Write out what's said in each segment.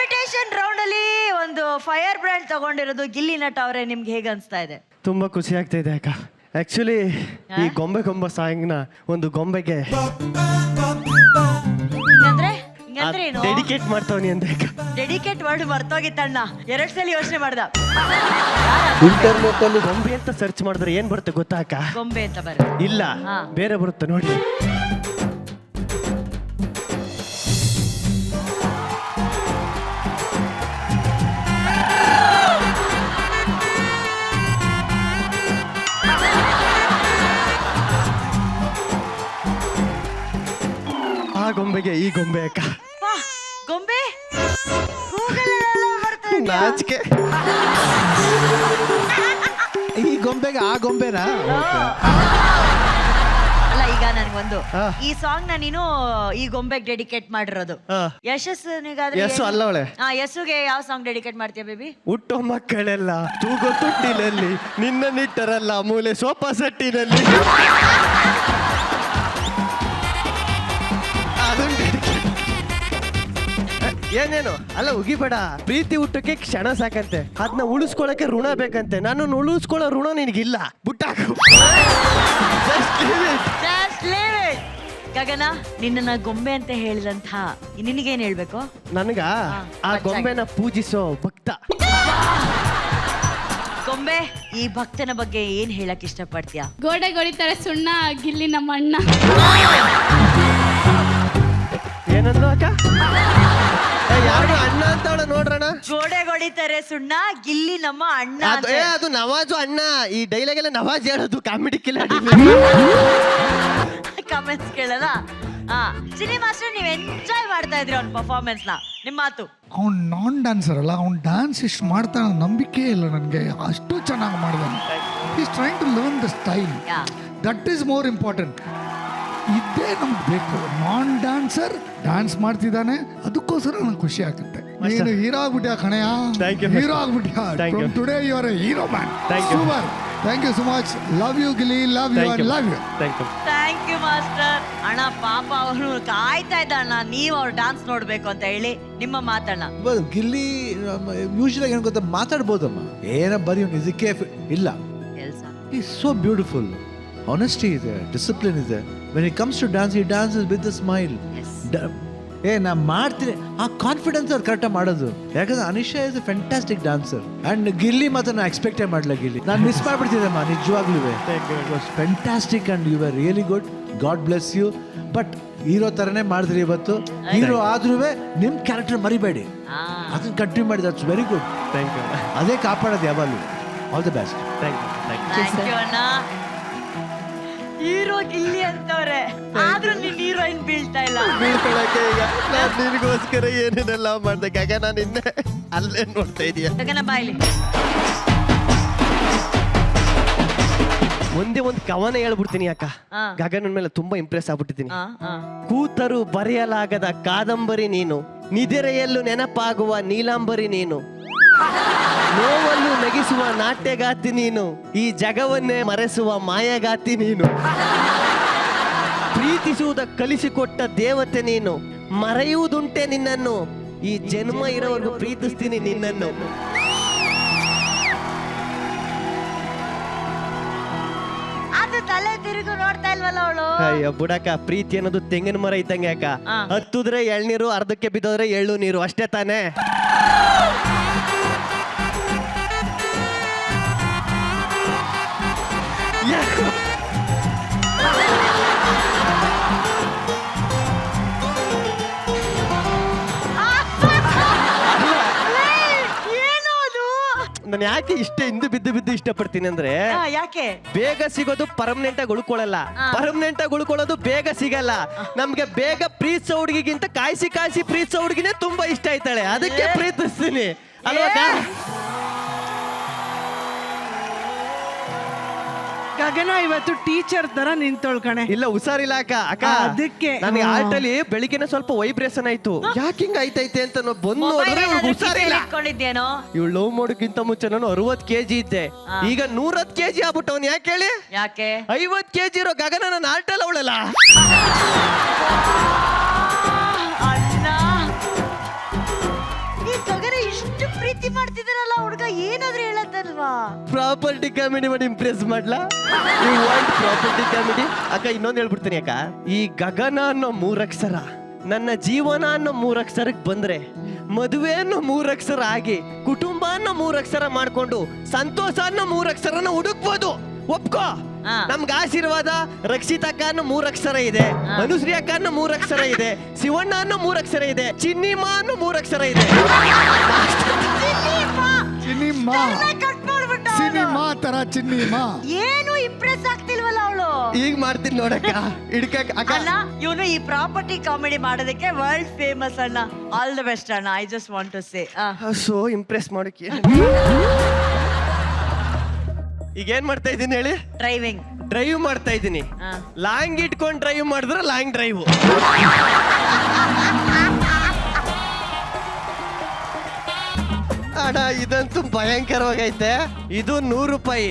Competition round ಅಲ್ಲಿ ಒಂದು fire brand ತಗೊಂಡಿರೋದು ಗಿಲ್ಲಿ ನಟ ಅವರೇ, ನಿಮ್ಗೆ ಹೇಗೆ ಅನ್ಸ್ತಾ ಇದೆ? ತುಂಬಾ ಖುಷಿ ಆಗ್ತಾ ಇದೆ ಅಕ್ಕ. ಆಕ್ಚುಲಿ ಈ ಗೊಂಬೆ ಸಾಂಗ್ನ ಒಂದು ಗೊಂಬೆಗೆ ಹಿಂಗಂದ್ರೆ ಏನು? ಡೆಡಿಕೇಟ್ ಮಾಡ್ತಾವನಿ ಅಂತ ಡೆಡಿಕೇಟ್ ವರ್ಡ್ ಮರ್ತೋಗಿತ್ತಣ್ಣ, 2 ಸಲ ಯೋಚನೆ ಮಾಡ್ದ. ಇಂಟರ್ನೆಟ್ ಅಲ್ಲಿ ಗೊಂಬೆ ಅಂತ ಸರ್ಚ್ ಮಾಡಿದ್ರೆ ಏನ್ ಬರುತ್ತೆ ಗೊತ್ತಾ ಅಕ್ಕ? ಗೊಂಬೆ ಅಂತ ಬರುತ್ತೆ. ಇಲ್ಲ, ಬೇರೆ ಬರುತ್ತೆ ನೋಡಿ. ಆ ಗೊಂಬೆಗೆ ಈ ಗೊಂಬೆ ಅಕ್ಕ. ಗೊಂಬೆ ಗೂಗಲ್ ನಾಚಿಕೆ. ಈ ಗೊಂಬೆಗೆ ಆ ಗೊಂಬೆನಾ? ಅಲ್ಲ, ಈಗ ನನ್ಗೊಂದು ಈ ಸಾಂಗ್ ನ ನೀನು ಈ ಗೊಂಬೆಗೆ ಡೆಡಿಕೇಟ್ ಮಾಡಿರೋದು. ಯಶಸ್ನಿಗಾದ್ರೆ ಯಶು ಅಲ್ಲ ಅವಳೆ. ಯಶುಗೆ ಯಾವ ಸಾಂಗ್ ಡೆಡಿಕೇಟ್ ಮಾಡ್ತೀಯ ಬೇಬಿ? ಹುಟ್ಟೋ ಮಕ್ಕಳೆಲ್ಲ ತೂಗೋ ತೊಟ್ಟಿನಲ್ಲಿ ನಿನ್ನ ನಿಟ್ಟರಲ್ಲ ಮೂಲೆ ಸೋಫಾ ಸೆಟ್ಟಿನಲ್ಲಿ. ಏನೇನು ಅಲ್ಲ, ಉಗಿಬೇಡ. ಪ್ರೀತಿ ಹುಟ್ಟಕ್ಕೆ ಕ್ಷಣ ಸಾಕಂತೆ, ಅದನ್ನ ಉಳಿಸ್ಕೊಳಕ್ಕೆ ಋಣ ಬೇಕಂತೆ. ನಾನು ಉಳಿಸ್ಕೊಳ್ಳೋ ಋಣ ನಿನಗಿಲ್ಲ, ಬುಟ್ಟಾಕು. ಗಗನ, ನಿನ್ನ ಗೊಂಬೆ ಅಂತ ಹೇಳಿದಂತ ನಿನಗೇನ್ ಹೇಳ್ಬೇಕು? ನನಗ ಆ ಗೊಂಬೆನ ಪೂಜಿಸೋ ಭಕ್ತ. ಗೊಂಬೆ, ಈ ಭಕ್ತನ ಬಗ್ಗೆ ಏನ್ ಹೇಳಕ್ ಇಷ್ಟಪಡ್ತೀಯ? ಗೋಡೆ ಹೊಡಿತಾರೆ ಸುಣ್ಣ, ಗಿಲ್ಲಿ ನಮ್ಮ ಅಣ್ಣ. ಏನಂದ್ರು ಅಕ್ಕ? ಯಾರು ಅಣ್ಣ ಅಂತವಳ ನೋಡ್ರಣ. ಗೋಡೆ ಹೊಡಿತಾರೆ ಸುಣ್ಣ, ಗಿಲ್ಲಿ ನಮ್ಮ ಅಣ್ಣ. ಅದು ನವಾಜು ಅಣ್ಣ. ಈ ಡೈಲಾಗ್ ಎಲ್ಲ ನವಾಜ್ ಹೇಳೋದು, ಕಾಮಿಡಿ ಕಿಲ್ಲ. ಕಮೆಂಟ್ಸ್ ಕೇಳಲ್ಲ. ಸಿನಿ ಮಾಸ್ಟರ್, ನೀವ್ ಎಂಜಾಯ್ ಮಾಡ್ತಾ ಇದ್ರಿ ಅವ್ನ ಪರ್ಫಾರ್ಮೆನ್ಸ್ ನ. ನಿಮ್ಮ ಮಾತು. ಅವ್ನು ನಾನ್ ಡ್ಯಾನ್ಸರ್ ಅಲ್ಲ, ಅವ್ನು ಡ್ಯಾನ್ಸ್ ಇಷ್ಟು ಮಾಡ್ತಾನೆ ನಂಬಿಕೆ ಇಲ್ಲ ನನಗೆ. ಅಷ್ಟು ಚೆನ್ನಾಗಿ ಮಾಡಿದಾನೆ. Is trying to learn the style. That is more important. ಇದೇ ನಮ್ಗೆ ಬೇಕು. ನಾನ್ ಡ್ಯಾನ್ಸರ್ ಡ್ಯಾನ್ಸ್ ಮಾಡ್ತಿದ್ದಾನೆ, ಅದಕ್ಕೋಸ್ಕರ ನಂಗೆ ಖುಷಿ ಆಗುತ್ತೆ. ನೀನು ಹೀರೋ ಆಗ್ಬಿಟ್ಯಾ ಕಣಯ್ಯ, ಹೀರೋ ಆಗ್ಬಿಟ್ಯಾ. From today you are a hero man. Super. Thank you so much. Love you Gilli, love you, I love you. Thank you master. ಅಣ್ಣ ಪಾಪ ಅವನು ಕಾಯ್ತಾ ಇದ್ದ ಅಣ್ಣ, ನೀವು ಅವ್ರ ಡ್ಯಾನ್ಸ್ ನೋಡ್ಬೇಕು ಅಂತ ಹೇಳಿ. ನಿಮ್ಮ ಮಾತಣ್ಣ. ಗಿಲ್ಲಿ ಯೂಶುವಲ್ ಏನು ಗೊತ್ತಾ, ಮಾತಾಡ್ಬೋದಮ್ಮ, ಏನ ಬರೀ ಇದಕ್ಕೆ ಇಲ್ಲ. Is so beautiful. ಆನೆಸ್ಟಿ ಇದೆ, ಡಿಸಿಪ್ಲಿನ್ ಇದೆ. When it comes to dance, ಈ ಡ್ಯಾನ್ಸ್ ವಿತ್ ಅ ಸ್ಮೈಲ್. ನಾ ಮಾಡ್ತೀನಿ, ಆ ಕಾನ್ಫಿಡೆನ್ಸ್ ಅವ್ರು ಕರೆಕ್ಟಾಗಿ ಮಾಡೋದು. ಯಾಕಂದ್ರೆ Anisha is a fantastic dancer. And Gilli ಮಾತ್ರ ನಾ ಎಕ್ಸ್ಪೆಕ್ಟೇ ಮಾಡಲ. ಗಿಲ್ಲಿ ನಾನು ಮಿಸ್ ಮಾಡ್ಬಿಡ್ತಿದ್ದೆಮ್ಮ ನಿಜವಾಗ್ಲೂ. Fantastic and you are really good. God bless you. But hero ಥರನೇ ಮಾಡಿದ್ರಿ ಇವತ್ತು. ಹೀರೋ ಆದ್ರೂ ನಿಮ್ಮ ಕ್ಯಾರೆಕ್ಟರ್ ಮರಿಬೇಡಿ, ಅದನ್ನ ಕಂಟಿನ್ಯೂ ಮಾಡಿ. That's very good. Thank you. ಅದೇ ಕಾಪಾಡೋದು ಯಾವಾಗಲೂ. All the best. Thank you ಅಣ್ಣ. ಹೀರೋ ಗಿಲ್ಲಿ ಅಂತವ್ರೆ, ಆದ್ರೂ ನಿನ್ ಹೀರೋಯಿನ್ ಬೀಳ್ತಾ ಇಲ್ಲ. ಬೀಳ್ಕೊಳಕ್ಕೆ ಈಗ ನಾನು ನಿನಗೋಸ್ಕರ ಏನೇನೆಲ್ಲ ಮಾಡ್ದೆ ಗಗನ, ನಿನ್ನೆ ಅಲ್ಲೇ ನೋಡ್ತಾ ಇದೀಯ. ಗಗನ ಬಾಯ್ಲಿ. ಒಂದೇ ಒಂದು ಕವನ ಹೇಳ್ಬಿಡ್ತೀನಿ ಅಕ್ಕ. ಗಗನನ ಮೇಲೆ ತುಂಬಾ ಇಂಪ್ರೆಸ್ ಆಗ್ಬಿಟ್ಟಿದ್ದೀನಿ. ಕೂತರು ಬರೆಯಲಾಗದ ಕಾದಂಬರಿ ನೀನು, ನಿದಿರೆಯಲ್ಲೂ ನೆನಪಾಗುವ ನೀಲಾಂಬರಿ ನೀನು, ನೋವನ್ನು ನಗಿಸುವ ನಾಟ್ಯಗಾತಿ ನೀನು, ಈ ಜಗವನ್ನೇ ಮರೆಸುವ ಮಾಯಗಾತಿ ನೀನು, ಪ್ರೀತಿಸುವುದ ಕಲಿಸಿಕೊಟ್ಟ ದೇವತೆ ನೀನು, ಮರೆಯುವುದುಂಟೆ ನಿನ್ನನ್ನು, ಈ ಜನ್ಮ ಇರೋವರೆಗೂ ಪ್ರೀತಿಸ್ತೀನಿ ನಿನ್ನನ್ನು. ಅದು ತಲೆ ತಿರುಗು ನೋಡ್ತಾ ಇಲ್ವಲ್ಲ ಅವಳು. ಅಯ್ಯ ಬುಡಕ, ಪ್ರೀತಿ ಅನ್ನೋದು ತೆಂಗಿನ ಮರ ಇದ್ದಂಗೆ ಅಕ್ಕ. ಹತ್ತುದ್ರೆ ಎಳ್ನೀರು, ಅರ್ಧಕ್ಕೆ ಬಿದ್ದೋದ್ರೆ ಎಳ್ಳು ನೀರು, ಅಷ್ಟೇ ತಾನೇ. ನಾನು ಯಾಕೆ ಇಷ್ಟ ಹಿಂದೆ ಬಿದ್ದು ಇಷ್ಟಪಡ್ತೀನಿ ಅಂದ್ರೆ, ಯಾಕೆ? ಬೇಗ ಸಿಗೋದು ಪರ್ಮನೆಂಟ್ ಆಗಿ ಉಳ್ಕೊಳ್ಳಲ್ಲ, ಪರ್ಮನೆಂಟ್ ಆಗಿ ಉಳ್ಕೊಳ್ಳೋದು ಬೇಗ ಸಿಗಲ್ಲ. ನಮ್ಗೆ ಬೇಗ ಪ್ರೀತಿಸೋ ಹುಡುಗಿಗಿಂತ ಕಾಯಿಸಿ ಪ್ರೀತಿಸೋ ಹುಡುಗಿನೇ ತುಂಬಾ ಇಷ್ಟ ಆಯ್ತಾಳೆ, ಅದಕ್ಕೆ ಪ್ರೀತಿಸ್ತೀನಿ ಅಲ್ವಾ? ಗಗನ ಇವತ್ತು ಟೀಚರ್ ತರ ನಿಂತೊಳ್ಕಣೆ. ಇಲ್ಲ ಹುಷಾರಿಲ್ಲ ಅಕ್ಕ. ಅದಕ್ಕೆ ನನಗೆ ಆರ್ಟ್ ಅಲ್ಲಿ ಬೆಳಿಗ್ಗೆ ಸ್ವಲ್ಪ ವೈಬ್ರೇಷನ್ ಆಯ್ತು. ಯಾಕೆ ಹಿಂಗ ಆಯ್ತೈತೆ ಅಂತ ಬಂದು ನೋಡಿದ್ರೆ ಹುಷಾರಿಲ್ಲ. ಇವಳು ಲವ್ ಮಾಡೋಕ್ಕಿಂತ ಮುಂಚೆ ನಾನು 60 kg ಇದ್ದೆ, ಈಗ 110 kg ಆಗ್ಬಿಟ್ಟವನ್. ಯಾಕೆ ಹೇಳಿ? ಯಾಕೆ? 50 kg ಇರೋ ಗಗನ ನನ್ನ ಆರ್ಟ್ ಅಲ್ಲಿ ಅವಳಲ್ಲ. ಅಣ್ಣ, ಈ ಮಾಡ್ತಿದ್ದೀರಲ್ಲ ಹುಡುಗ, ಏನಾದ್ರೂ ಹೇಳತ್ತಲ್ವಾ? ಪ್ರಾಪರ್ಟಿ ಕಾಮಿಡಿ ಮಾಡಿ ಇಂಪ್ರೆಸ್ ಮಾಡ್ಲಾ? ಪ್ರಾಪರ್ಟಿ ಕಾಮಿಡಿ ಅಕ್ಕ. ಇನ್ನೊಂದು ಹೇಳ್ಬಿಡ್ತೀನಿ ಅಕ್ಕ, ಈ ಗಗನ ಅನ್ನೋ ಮೂರಕ್ಷರ ನನ್ನ ಜೀವನ ಅನ್ನೋ ಮೂರಕ್ಷರಕ್ಕೆ ಬಂದ್ರೆ, ಮದುವೆ ಅನ್ನೋ ಮೂರಕ್ಷರ ಆಗಿ, ಕುಟುಂಬ ಅನ್ನೋ ಮೂರಕ್ಷರ ಮಾಡ್ಕೊಂಡು ಸಂತೋಷ ಅನ್ನೋ ಮೂರಕ್ಷರನ ಹುಡುಕ್ಬೋದು. ಒಪ್ಕೋ. ನಮ್ಗೆ ಆಶೀರ್ವಾದ, ರಕ್ಷಿತಕ್ಕ ಅನ್ನೋ ಮೂರಕ್ಷರ ಇದೆ, ಅನುಶ್ರೀ ಅಕ್ಕ ಅನ್ನೋ ಮೂರಕ್ಷರ ಇದೆ, ಶಿವಣ್ಣ ಅನ್ನೋ ಮೂರಕ್ಷರ ಇದೆ, ಚಿನ್ನಿಮಾ ಅನ್ನೋ ಮೂರಕ್ಷರ ಇದೆ. ಚಿನ್ನಿಮ್ಮ, ಸಿನಿಮಾ ತರ ಚಿನ್ನಿಮ್ಮ. ಏನು ಇಂಪ್ರೆಸ್ ಆಗ್ತಿಲ್ವಲ್ಲ ಅವಳು? ಈಗ ಮಾಡ್ತೀನಿ ನೋಡಕ್ಕ. ಅಣ್ಣ, ಇವನು ಈ ಪ್ರಾಪರ್ಟಿ ಕಾಮಿಡಿ ಮಾಡೋದಕ್ಕೆ ವರ್ಲ್ಡ್ ಫೇಮಸ್ ಅಣ್ಣ. ಆಲ್ ದ ಬೆಸ್ಟ್ ಅಣ್ಣ. I just want to say so impress ಮಾಡೋಕೆ ಈಗ ಏನ್ ಮಾಡ್ತಾ ಇದ್ದೀನಿ ಹೇಳಿ? ಡ್ರೈವ್ ಮಾಡ್ತಾ ಇದ್ದೀನಿ. ಲಾಂಗ್ ಇಟ್ಕೊಂಡು ಡ್ರೈವ್ ಮಾಡಿದ್ರೆ ಲಾಂಗ್ ಡ್ರೈವ್. ಅಣ್ಣ ಇದಂತೂ ಭಯಂಕರವಾಗೈತೆ. ಇದು 100 ರೂಪಾಯಿ.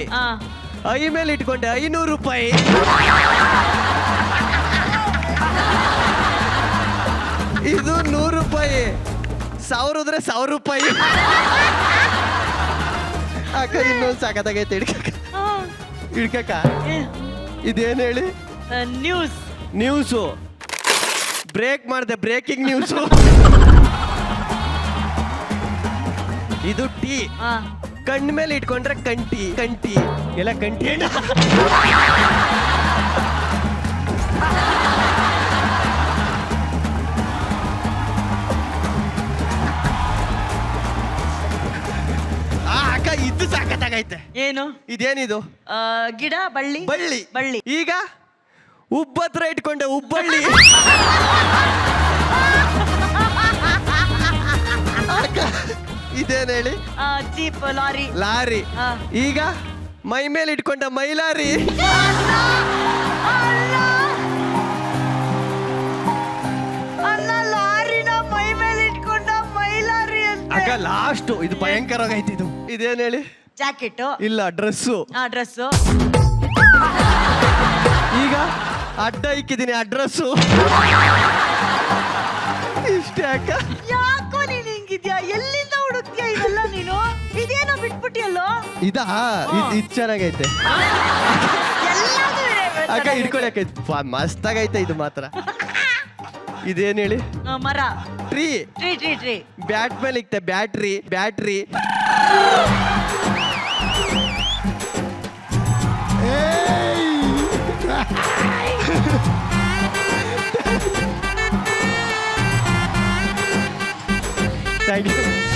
ಐ ಮೇಲೆ ಇಟ್ಕೊಂಡೆ 500 ರೂಪಾಯಿ. ಇದು 100 ರೂಪಾಯಿ. 1000 ಹೋದ್ರೆ 1000 ರೂಪಾಯಿ. ಅಕ್ಕ ಇನ್ನೊಂದು ಸಾಕತ್ತಾಗೈತೆ. ಇಡ್ಕಕ್ಕ. ಇದೇನು ಹೇಳಿ? ನ್ಯೂಸು. ಬ್ರೇಕ್ ಮಾಡಿದೆ, ಬ್ರೇಕಿಂಗ್ ನ್ಯೂಸು. ಇದು ಟೀ. ಕಣ್ಣ ಮೇಲೆ ಇಟ್ಕೊಂಡ್ರೆ ಕಂಟಿ ಎಲ್ಲ ಕಂಟಿ. ಅಕ್ಕ ಇದು ಸಾಕತ್ತಾಗೈತೆ. ಏನು ಇದೇನಿದು? ಗಿಡ, ಬಳ್ಳಿ. ಈಗ ಉಬ್ಬತ್ರ ಇಟ್ಕೊಂಡೆ, ಹುಬ್ಬಳ್ಳಿ. ಅಕ್ಕ ಇದೇನು ಹೇಳಿ? Jeep, lorry. ಈಗ ಮೈ ಮೇಲೆ ಇಟ್ಕೊಂಡ ಮೈಲಾರಿ. ಲಾರಿನ ಮೈ ಮೇಲೆ ಇಟ್ಕೊಂಡ ಮೈಲಾರಿ ಅಂತ. ಅಕ್ಕ ಲಾಸ್ಟ್ ಇದು ಭಯಂಕರವಾಗೈತಿ. ಇದು ಇದೇನು ಹೇಳಿ? ಜಾಕೆಟ್. ಇಲ್ಲ, ಡ್ರೆಸ್ಸು. ಡ್ರೆಸ್ಸು. ಈಗ ಅಡ್ಡ ಇಕ್ಕಿದ್ದೀನಿ, ಅಡ್ರೆಸ್ಸು. ಇಷ್ಟೇ ಅಕ್ಕ. ಯಾಕೋ ನೀನ್ ಹಿಂಗಿದ್ಯಾ? ಎಲ್ಲಿಂದ ಹುಡುಕ್ತಿಯಾ ಇವೆಲ್ಲ ನೀನು? ಇದೇನೋ ಬಿಟ್ಬಿಟ್ಟಿಯಲ್ಲೋ? ಇದು ಚೆನ್ನಾಗೈತೆ ಅಕ್ಕ. ಇಟ್ಕೊಳಕ್ಕೆ ಮಸ್ತಾಗೈತೆ ಇದು ಮಾತ್ರ. ಇದೇನು ಹೇಳಿ? ಮರ. ಟ್ರೀ. ಬ್ಯಾಟ್ ಮೇಲೆ ಇಕ್ತೆ, ಬ್ಯಾಟ್ರಿ. Thank you.